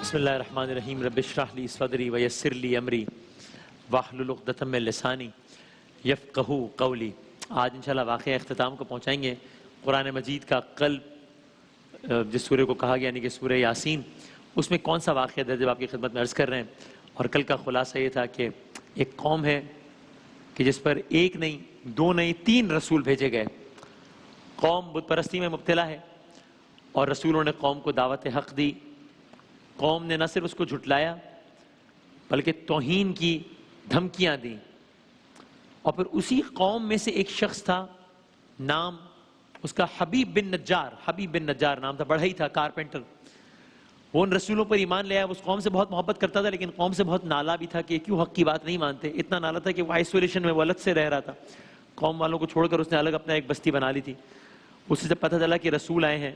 بسم اللہ الرحمن الرحیم رب اشرح لی صدری ویسر لی امری واحلل عقدۃ من لسانی یفقہوا قولی۔ آج انشاءاللہ واقعہ اختتام کو پہنچائیں گے۔ قرآن مجید کا قلب جس سورہ کو کہا گیا یعنی کہ سورہ یاسین، اس میں کون سا واقعہ ہے جب آپ کی خدمت میں عرض کر رہے ہیں۔ اور کل کا خلاصہ یہ تھا کہ ایک قوم ہے کہ جس پر ایک نہیں، دو نہیں، 3 رسول بھیجے گئے۔ قوم بت پرستی میں مبتلا ہے اور رسولوں نے قوم کو دعوت حق دی۔ قوم نے نہ صرف اس کو جھٹلایا بلکہ توہین کی دھمکیاں دیں۔ اور پھر اسی قوم میں سے ایک شخص تھا، نام اس کا حبیب بن نجار نام تھا، بڑھا ہی تھا، کارپینٹر۔ وہ ان رسولوں پر ایمان لے آیا، اس قوم سے بہت محبت کرتا تھا، لیکن قوم سے بہت نالا بھی تھا کہ کیوں حق کی بات نہیں مانتے۔ اتنا نالا تھا کہ وہ آئسولیشن میں وہ الگ سے رہ رہا تھا، قوم والوں کو چھوڑ کر اس نے الگ اپنا ایک بستی بنا لی تھی۔ اس سے جب پتہ چلا کہ رسول آئے ہیں،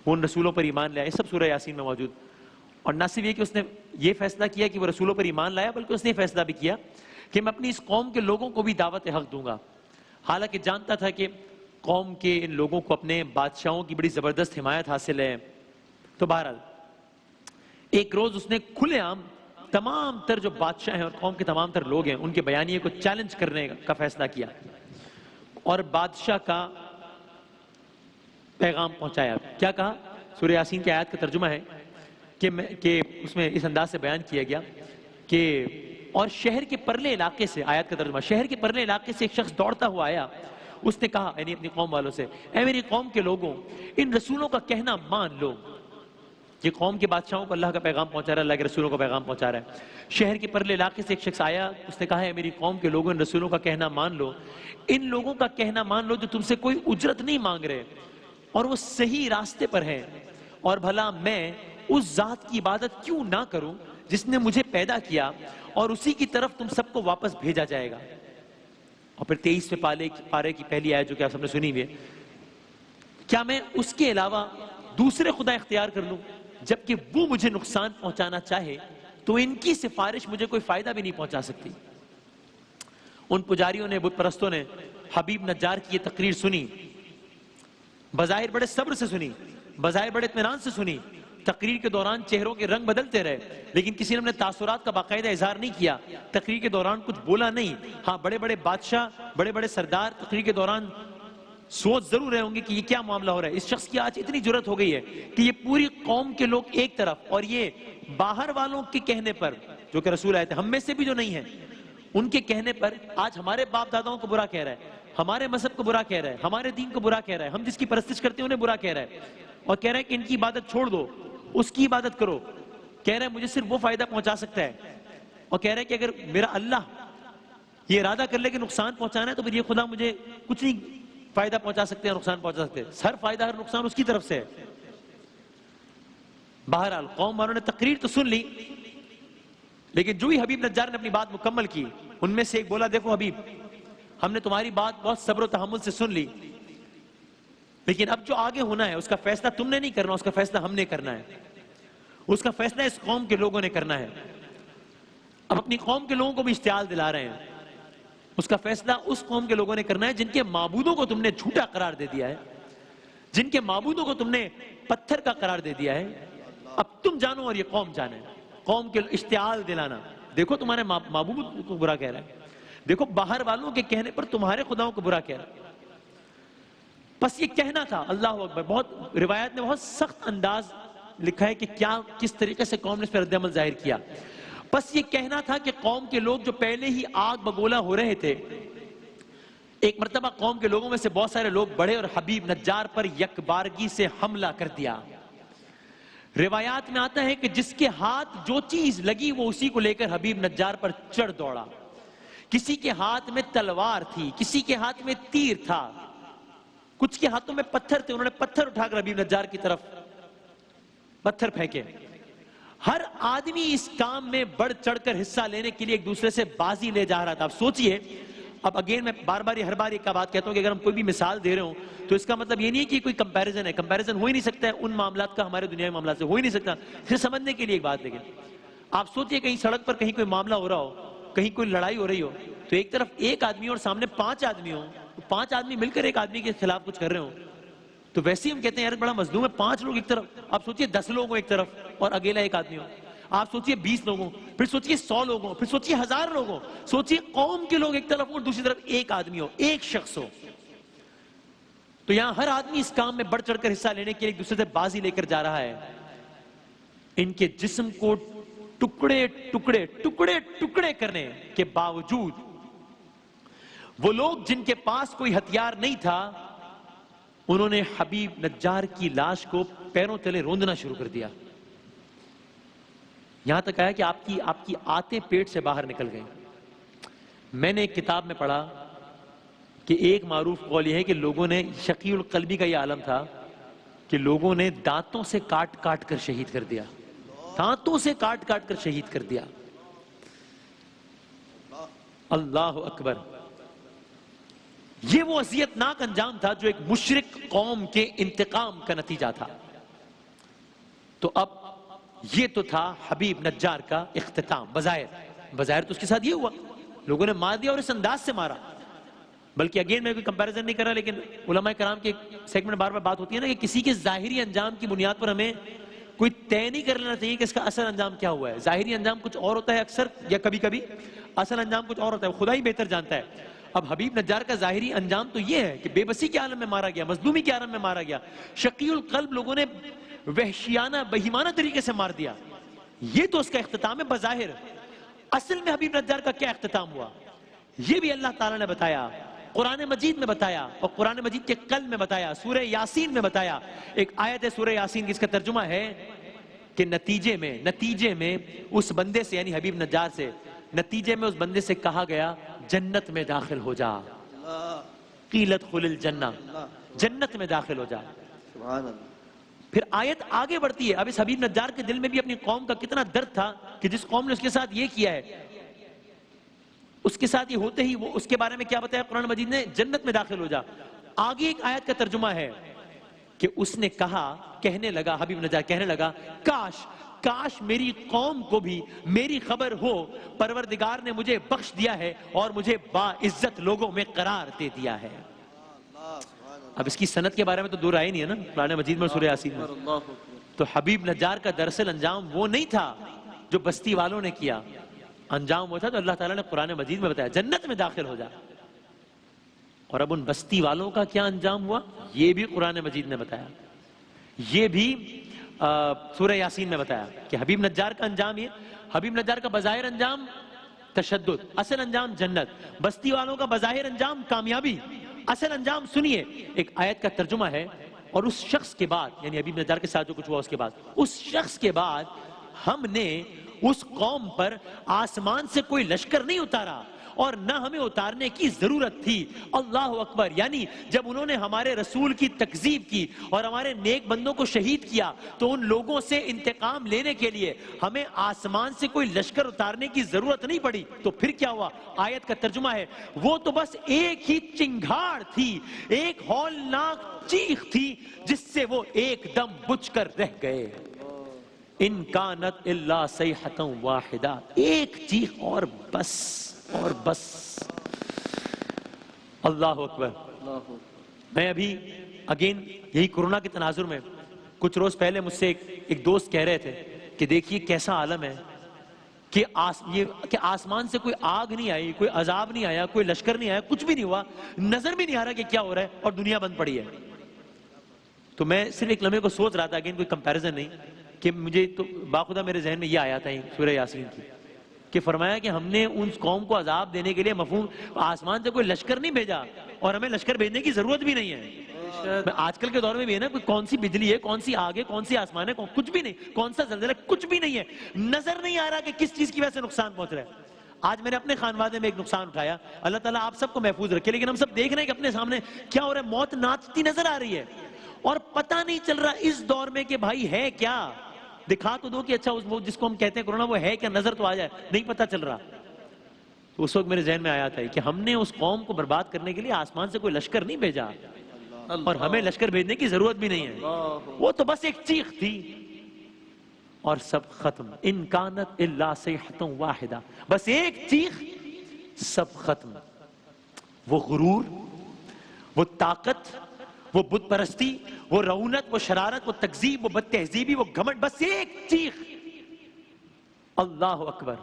وہ ان رسولوں پر ایمان لے آئے۔ سب سورہ یاسین میں موجود۔ اور نہ صرف یہ کہ اس نے یہ فیصلہ کیا کہ وہ رسولوں پر ایمان لایا، بلکہ اس نے یہ فیصلہ بھی کیا کہ میں اپنی اس قوم کے لوگوں کو بھی دعوت حق دوں گا۔ حالانکہ جانتا تھا کہ قوم کے ان لوگوں کو اپنے بادشاہوں کی بڑی زبردست حمایت حاصل ہے۔ تو بہرحال ایک روز اس نے کھلے عام تمام تر جو بادشاہ ہیں اور قوم کے تمام تر لوگ ہیں ان کے بیانیے کو چیلنج کرنے کا فیصلہ کیا اور بادشاہ کا پیغام پہنچایا۔ کیا کہا؟ سورہ یاسین کی آیات کا ترجمہ ہے کہ اس میں اس انداز سے بیان کیا گیا کہ اور شہر کے پرلے علاقے سے، آیات کا ترجمہ، شہر کے پرلے علاقے سے ایک شخص دوڑتا ہوا آیا۔ اس نے کہا یعنی اپنی قوم والوں سے، اے میری قوم کے لوگوں، ان رسولوں کا کہنا مان لو۔ یہ قوم کے بادشاہوں کو اللہ کا پیغام پہنچا رہا ہے، اللہ کے رسولوں کا پیغام پہنچا رہا ہے۔ شہر کے پرلے علاقے سے ایک شخص آیا، اس نے کہا ہے میری قوم کے لوگوں، ان رسولوں کا کہنا مان لو، ان لوگوں کا کہنا مان لو جو تم سے کوئی اجرت نہیں مانگ رہے اور وہ صحیح راستے پر ہیں، اور بھلا میں اس ذات کی عبادت کیوں نہ کروں جس نے مجھے پیدا کیا اور اسی کی طرف تم سب کو واپس بھیجا جائے گا۔ اور پھر 23ویں پارے کی پہلی آیت جو کہ آپ سب نے سنی ہوئی ہے، کیا میں اس کے علاوہ دوسرے خدا اختیار کر لوں جبکہ وہ مجھے نقصان پہنچانا چاہے تو ان کی سفارش مجھے کوئی فائدہ بھی نہیں پہنچا سکتی۔ ان پجاریوں نے، بت پرستوں نے حبیب نجار کی یہ تقریر سنی، بظاہر بڑے صبر سے سنی، بظاہر بڑے اطمینان سے سنی۔ تقریر کے دوران چہروں کے رنگ بدلتے رہے لیکن کسی نے اپنے تاثرات کا باقاعدہ اظہار نہیں کیا۔ تقریر کے دوران کچھ بولا نہیں۔ ہاں، بڑے بڑے بادشاہ، بڑے بڑے سردار تقریر کے دوران سوچ ضرور رہے ہوں گے کہ یہ کیا معاملہ ہو رہا ہے۔ اس شخص کی آج اتنی جرأت ہو گئی ہے کہ یہ پوری قوم کے لوگ ایک طرف اور یہ باہر والوں کے کہنے پر، جو کہ رسول آئے تھے، ہم میں سے بھی جو نہیں ہیں، ان کے کہنے پر آج ہمارے باپ داداؤں کو برا کہہ رہا ہے، ہمارے مذہب کو برا کہہ رہا ہے، ہمارے دین کو برا کہہ رہا ہے، ہم جس کی پرستش کرتے ہیں انہیں برا کہہ رہا ہے، اور کہہ رہا ہے کہ ان کی عبادت چھوڑ دو، اس کی عبادت کرو۔ کہہ رہا ہے مجھے صرف وہ فائدہ پہنچا سکتا ہے، اور کہہ رہا ہے کہ اگر میرا اللہ یہ ارادہ کر لے کہ نقصان پہنچانا ہے تو پھر یہ خدا مجھے کچھ نہیں فائدہ پہنچا سکتے ہیں، نقصان پہنچا سکتے ہیں، ہر فائدہ ہر نقصان اس کی طرف سے ہے۔ بہرحال قوم والوں نے تقریر تو سن لی، لیکن جو ہی حبیب نجار نے اپنی بات مکمل کی، ان میں سے ایک بولا، دیکھو حبیب، ہم نے تمہاری بات بہت صبر و تحمل سے سن لی، لیکن اب جو آگے ہونا ہے اس کا فیصلہ تم نے نہیں کرنا، اس کا فیصلہ ہم نے کرنا ہے، اس کا فیصلہ اس قوم کے لوگوں نے کرنا ہے۔ اب اپنی قوم کے لوگوں کو بھی اشتعال دلا رہے ہیں، اس کا فیصلہ اس قوم کے لوگوں نے کرنا ہے جن کے معبودوں کو تم نے جھوٹا قرار دے دیا ہے، جن کے معبودوں کو تم نے پتھر کا قرار دے دیا ہے۔ اب تم جانو اور یہ قوم جانے، قوم کے اشتعال دلانا، دیکھو تمہارے معبود کو برا کہہ رہا ہے، دیکھو باہر والوں کے کہنے پر تمہارے خداؤں کو برا کہہ رہا ہے۔ بس یہ کہنا تھا، اللہ اکبر، بہت روایت میں بہت سخت انداز لکھا ہے کہ کس طریقے سے قوم نے اس پر رد عمل ظاہر کیا۔ بس یہ کہنا تھا کہ قوم کے لوگ جو پہلے ہی آگ بگولا ہو رہے تھے، ایک مرتبہ قوم کے لوگوں میں سے بہت سارے لوگ بڑھے اور حبیب نجار پر یکبارگی سے حملہ کر دیا۔ روایات میں آتا ہے کہ جس کے ہاتھ جو چیز لگی وہ اسی کو لے کر حبیب نجار پر چڑھ دوڑا۔ کسی کے ہاتھ میں تلوار تھی، کسی کے ہاتھ میں تیر تھا، کچھ کے ہاتھوں میں پتھر تھے، انہوں نے پتھر اٹھا کر حبیب نجار کی طرف پتھر پھینکے۔ ہر آدمی اس کام میں بڑھ چڑھ کر حصہ لینے کے لیے ایک دوسرے سے بازی لے جا رہا تھا۔ اب سوچئے، اب اگین میں بار بار ایک بات کہتا ہوں کہ اگر ہم کوئی بھی مثال دے رہے ہوں تو اس کا مطلب یہ نہیں ہے کہ کوئی کمپیریزن ہے، کمپیریزن ہو ہی نہیں سکتا ہے ان معاملات کا ہمارے دنیا میں معاملات سے، ہو ہی نہیں سکتا، اسے سمجھنے کے لیے ایک بات۔ لیکن آپ سوچئے کہیں سڑک پر کہیں کوئی معاملہ ہو رہا ہو، کہیں کوئی لڑائی ہو رہی ہو، تو ایک طرف ایک آدمی اور سامنے 5 آدمی ہوں، 5 آدمی مل کر ایک آدمی کے خلاف کچھ کر رہے ہوں، تو ویسے ہی ہم کہتے ہیں یار بڑا مظلوم ہے، 5 لوگ ایک طرف، آپ سوچئے 10 لوگ ایک طرف، اور اکیلا ایک آدمی ہو. آپ سوچئے 20 لوگوں، پھر سوچئے 100 لوگوں، پھر سوچئے 1000 لوگوں، سوچئے قوم کے لوگ ایک طرف اور دوسری طرف ایک آدمی ہو، ایک شخص ہو. تو یہاں ہر آدمی اس کام میں بڑھ چڑھ کر حصہ لینے کے لیے ایک دوسرے سے بازی لے کر جا رہا ہے. ان کے جسم کو ٹکڑے ٹکڑے ٹکڑے ٹکڑے کرنے کے باوجود وہ لوگ جن کے پاس کوئی ہتھیار نہیں تھا، انہوں نے حبیب نجار کی لاش کو پیروں تلے روندنا شروع کر دیا. یہاں تک آیا کہ آپ کی آتے پیٹ سے باہر نکل گئے. میں نے ایک کتاب میں پڑھا کہ ایک معروف قول یہ ہے کہ لوگوں نے، شقی القلبی کا یہ عالم تھا کہ لوگوں نے دانتوں سے کاٹ کاٹ کر شہید کر دیا، دانتوں سے کاٹ کاٹ کر شہید کر دیا. اللہ اکبر. یہ وہ اذیتناک انجام تھا جو ایک مشرک قوم کے انتقام کا نتیجہ تھا. تو اب یہ تو تھا حبیب نجار کا اختتام. بظاہر تو اس کے ساتھ یہ ہوا، لوگوں نے مار دیا اور اس انداز سے مارا. بلکہ اگین میں کوئی کمپیریزن نہیں کر رہا، لیکن علماء کرام کے سیگمنٹ بار بار بات ہوتی ہے نا کہ کسی کے ظاہری انجام کی بنیاد پر ہمیں کوئی طے نہیں کر لینا چاہیے کہ اس کا اصل انجام کیا ہوا ہے. ظاہری انجام کچھ اور ہوتا ہے اکثر، یا کبھی کبھی اصل انجام کچھ اور ہوتا ہے، خدا ہی بہتر جانتا ہے. اب حبیب نجار کا ظاہری انجام تو یہ ہے کہ بے بسی کے عالم میں مارا گیا، مظلومی کے عالم میں مارا گیا، شقی القلب لوگوں نے وحشیانہ بہیمانہ طریقے سے مار دیا. یہ تو اس کا اختتام ہے بظاہر. اصل میں حبیب نجار کا کیا اختتام ہوا یہ بھی اللہ تعالیٰ نے بتایا، قرآن مجید میں بتایا، اور قرآن مجید کے قلب میں بتایا، سورہ یاسین میں بتایا. ایک آیت ہے سورہ یاسین کی، اس کا ترجمہ ہے کہ نتیجے میں اس بندے سے، یعنی حبیب نجار سے، نتیجے میں اس بندے سے کہا گیا جنت میں داخل ہو جا. قیلت خل الجنہ، جنت میں داخل ہو جا. پھر آیت آگے بڑھتی ہے. اب اس حبیب نجار کے دل میں بھی اپنی قوم کا کتنا درد تھا کہ جس قوم نے اس کے ساتھ یہ کیا ہے، اس کے ساتھ یہ ہوتے ہی وہ اس کے بارے میں کیا بتایا قرآن مجید نے؟ جنت میں داخل ہو جا. آگے ایک آیت کا ترجمہ ہے کہ اس نے کہنے لگا، حبیب نجار کہنے لگا، کاش میری قوم کو بھی میری خبر ہو، پروردگار نے مجھے بخش دیا ہے اور مجھے باعزت لوگوں میں قرار دے دیا ہے. اب اس کی سند کے بارے میں تو دور آئے نہیں ہے نا قرآن مجید میں، سورہ یاسین میں. تو حبیب نجار کا دراصل انجام وہ نہیں تھا جو بستی والوں نے کیا، انجام وہ تھا تو اللہ تعالیٰ نے قرآن مجید میں بتایا جنت میں داخل ہو جا. اور اب ان بستی والوں کا کیا انجام ہوا یہ بھی قرآن مجید نے بتایا، یہ بھی سورہ یاسین میں بتایا کہ حبیب نجار کا انجام یہ. حبیب نجار کا بظاہر انجام تشدد، اصل انجام جنت. بستی والوں کا بظاہر انجام کامیابی، اصل انجام سنیے. ایک آیت کا ترجمہ ہے، اور اس شخص کے بعد، یعنی حبیب نجار کے ساتھ جو کچھ ہوا اس کے بعد، اس شخص کے بعد ہم نے اس قوم پر آسمان سے کوئی لشکر نہیں اتارا اور نہ ہمیں اتارنے کی ضرورت تھی. اللہ اکبر. یعنی جب انہوں نے ہمارے رسول کی تکذیب کی اور ہمارے نیک بندوں کو شہید کیا تو ان لوگوں سے انتقام لینے کے لیے ہمیں آسمان سے کوئی لشکر اتارنے کی ضرورت نہیں پڑی. تو پھر کیا ہوا؟ آیت کا ترجمہ ہے وہ تو بس ایک ہی چنگھاڑ تھی، ایک ہولناک چیخ تھی جس سے وہ ایک دم بجھ کر رہ گئے. ان کانت الا صیحۃ واحدہ، ایک چیخ اور بس، اور بس. اللہ اکبر. میں ابھی اگین یہی کورونا کے تناظر میں کچھ روز پہلے مجھ سے ایک دوست کہہ رہے تھے کہ دیکھیے کیسا عالم ہے کہ آسمان سے کوئی آگ نہیں آئی، کوئی عذاب نہیں آیا، کوئی لشکر نہیں آیا، کچھ بھی نہیں ہوا، نظر بھی نہیں آ رہا کہ کیا ہو رہا ہے، اور دنیا بند پڑی ہے. تو میں صرف ایک لمحے کو سوچ رہا تھا، اگین کوئی کمپیریزن نہیں، کہ مجھے تو باخدا میرے ذہن میں یہ آیا تھا سورہ یاسین کی، کہ فرمایا کہ ہم نے ان قوم کو عذاب دینے کے لیے مفہوم آسمان سے کوئی لشکر نہیں بھیجا، اور ہمیں لشکر بھیجنے کی ضرورت بھی نہیں ہے. آج کل کے دور میں بھی ہے نا، کوئی کون سی بجلی ہے، کون سی آگ ہے، کون سی آسمان ہے، کچھ بھی نہیں، کون سا زلزلہ ہے، کچھ بھی نہیں ہے. نظر نہیں آ رہا کہ کس چیز کی وجہ سے نقصان پہنچ رہا ہے. آج میں نے اپنے خانوادے میں ایک نقصان اٹھایا، اللہ تعالیٰ آپ سب کو محفوظ رکھے، لیکن ہم سب دیکھ رہے ہیں کہ اپنے سامنے کیا ہو رہا ہے، موت ناچتی نظر آ رہی ہے، اور پتہ نہیں چل رہا اس دور میں کہ بھائی ہے کیا. دکھا تو دو کہ اچھا وہ جس کو ہم کہتے ہیں کورونا وہ ہے کیا، نظر تو آ جائے، نہیں پتہ چل رہا. تو اس وقت میرے ذہن میں آیا تھا کہ ہم نے اس قوم کو برباد کرنے کے لیے آسمان سے کوئی لشکر نہیں بھیجا، اور ہمیں لشکر بھیجنے کی ضرورت بھی نہیں ہے. وہ تو بس ایک چیخ تھی اور سب ختم. ان کانت الا صیحۃ واحدہ، بس ایک چیخ، سب ختم. وہ غرور، وہ طاقت، وہ بت پرستی، وہ رعونت، وہ شرارت، وہ تکذیب، وہ بد تہذیبی، وہ گھمنڈ، بس ایک چیخ، اللہ اکبر.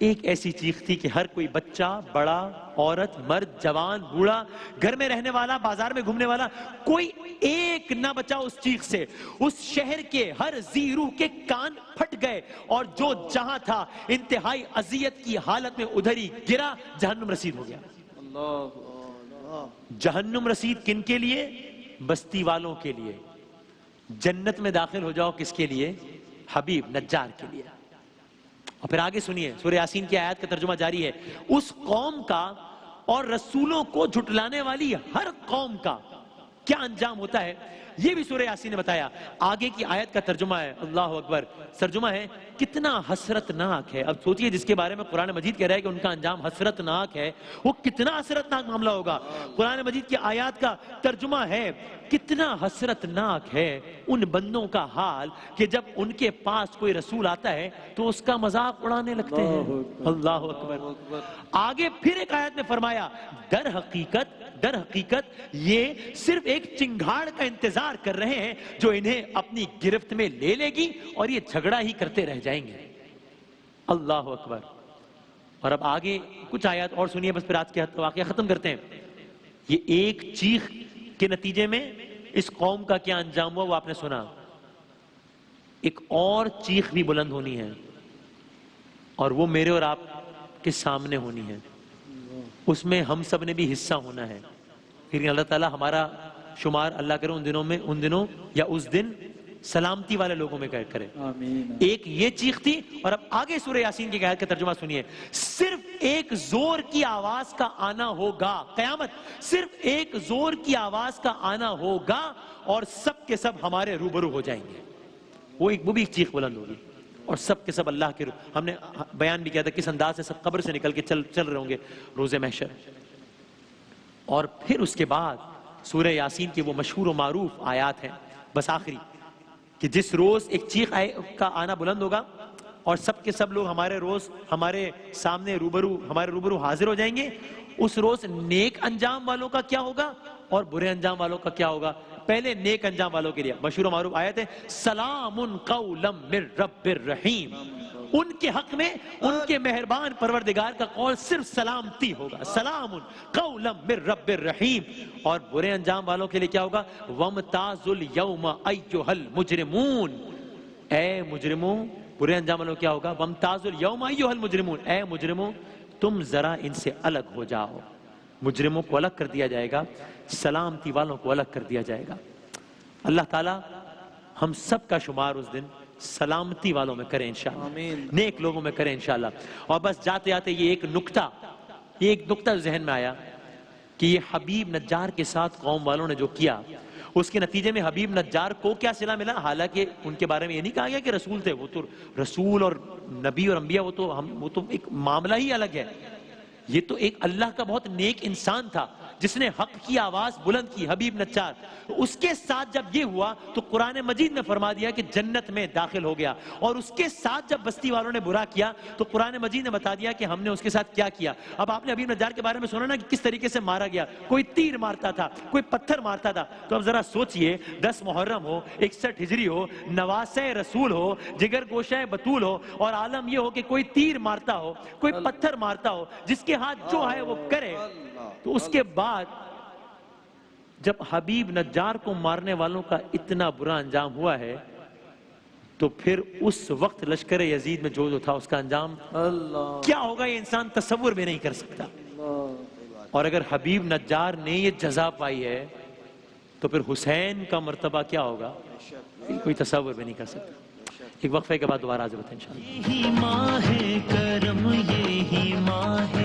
ایک ایسی چیخ تھی کہ ہر کوئی بچہ، بڑا، عورت، مرد، جوان، بوڑھا، گھر میں رہنے والا، بازار میں گھومنے والا، کوئی ایک نہ بچا اس چیخ سے. اس شہر کے ہر ذی روح کے کان پھٹ گئے اور جو جہاں تھا انتہائی اذیت کی حالت میں ادھر ہی گرا، جہنم رسید ہو گیا. جہنم رسید کن کے لیے؟ بستی والوں کے لیے. جنت میں داخل ہو جاؤ کس کے لیے؟ حبیب نجار کے لیے. اور پھر آگے سنیے، سورہ یاسین کی آیات کا ترجمہ جاری ہے. اس قوم کا اور رسولوں کو جھٹلانے والی ہر قوم کا کیا انجام ہوتا ہے، یہ بھی سورہ یاسین نے بتایا. آگے کی آیت کا ترجمہ ہے، اللہ اکبر، ترجمہ ہے کتنا حسرتناک ہے. اب سوچئے جس کے بارے میں قرآن مجید کہہ رہا ہے کہ ان کا انجام حسرتناک ہے، وہ کتنا حسرتناک معاملہ ہوگا. قرآن مجید کی آیات کا ترجمہ ہے کتنا حسرتناک ہے ان بندوں کا حال کہ جب ان کے پاس کوئی رسول آتا ہے تو اس کا مذاق اڑانے لگتے ہیں. اللہ اکبر. آگے پھر ایک آیت میں فرمایا در حقیقت یہ صرف ایک چنگھاڑ کا انتظار کر رہے ہیں جو انہیں اپنی گرفت میں لے لے گی اور یہ جھگڑا ہی کرتے رہ جائیں گے. اللہ اکبر. اور اب آگے کچھ آیات اور سنیے، بس پھر آج کے واقعہ ختم کرتے ہیں. یہ ایک چیخ کے نتیجے میں اس قوم کا کیا انجام ہوا وہ آپ نے سنا. ایک اور چیخ بھی بلند ہونی ہے اور وہ میرے اور آپ کے سامنے ہونی ہے. اس میں ہم سب نے بھی حصہ ہونا ہے. پھر اللہ تعالیٰ ہمارا شمار اللہ کرے ان دنوں یا اس دن سلامتی والے لوگوں میں کرے. ایک یہ چیخ تھی. اور اب آگے سورہ یاسین کی آیت کا ترجمہ سنیے. صرف ایک زور کی آواز کا آنا ہوگا، قیامت صرف ایک زور کی آواز کا آنا ہوگا اور سب کے سب ہمارے روبرو ہو جائیں گے. وہ بھی ایک چیخ بلند ہوگی اور سب کے سب اللہ کے ہم نے بیان بھی کیا تھا کس انداز سے سب قبر سے نکل کے چل رہے ہوں گے روز محشر. اور پھر اس کے بعد سورہ یاسین کی وہ مشہور و معروف آیات ہیں بس آخری، کہ جس روز ایک چیخ کا آنا بلند ہوگا اور سب کے سب لوگ ہمارے سامنے روبرو حاضر ہو جائیں گے. اس روز نیک انجام والوں کا کیا ہوگا اور برے انجام والوں کا کیا ہوگا. پہلے نیک انجام والوں کے لیے مشہور و معروف آیت ہے سلام قولا من رب الرحیم. ان کے حق میں ان کے مہربان پروردگار کا قول صرف سلامتی ہوگا. سلام قولا من رب الرحیم. اور برے انجام والوں کے لیے کیا ہوگا؟ وامتازوا اليوم ایھا المجرمون. اے مجرموں، برے انجام والوں کیا ہوگا؟ وامتازوا اليوم ایھا المجرمون. اے مجرموں تم ذرا ان سے الگ ہو جاؤ. مجرموں کو الگ کر دیا جائے گا، سلامتی والوں کو الگ کر دیا جائے گا. اللہ تعالیٰ ہم سب کا شمار اس دن سلامتی والوں میں کریں انشاءاللہ، نیک لوگوں میں کریں انشاءاللہ. اور بس جاتے جاتے یہ ایک نکتہ ذہن میں آیا کہ یہ حبیب نجار کے ساتھ قوم والوں نے جو کیا اس کے نتیجے میں حبیب نجار کو کیا صلہ ملا. حالانکہ ان کے بارے میں یہ نہیں کہا گیا کہ رسول تھے، وہ تو رسول اور نبی اور انبیاء وہ تو ایک معاملہ ہی الگ ہے. یہ تو ایک اللہ کا بہت نیک انسان تھا جس نے حق کی آواز بلند کی، حبیب نجار. اس کے ساتھ جب یہ ہوا تو قرآن مجید نے فرما دیا کہ جنت میں داخل ہو گیا. اور اس کے ساتھ جب بستی والوں نے برا کیا تو قرآن مجید نے بتا دیا کہ ہم نے اس کے ساتھ کیا کیا. اب آپ نے حبیب نجار کے بارے میں سنا نا کہ کس طریقے سے مارا گیا. کوئی تیر مارتا تھا، کوئی پتھر مارتا تھا. تو اب ذرا سوچئے 10 محرم ہو، 61 ہجری ہو، نواسہ رسول ہو، جگر گوشہ بطول ہو اور عالم یہ ہو کہ کوئی تیر مارتا ہو، کوئی پتھر مارتا ہو، جس کے ہاتھ جو ہے وہ کرے. تو اس کے بعد جب حبیب نجار کو مارنے والوں کا اتنا برا انجام ہوا ہے تو پھر اس وقت لشکر یزید میں جو تھا اس کا انجام کیا ہوگا یہ انسان تصور بھی نہیں کر سکتا. اور اگر حبیب نجار نے یہ جزا پائی ہے تو پھر حسین کا مرتبہ کیا ہوگا کوئی تصور بھی نہیں کر سکتا. ایک وقفے کے بعد دوبارہ حاضر ہوتے ہیں انشاءاللہ. یہی ماہ کرم، یہی ماہ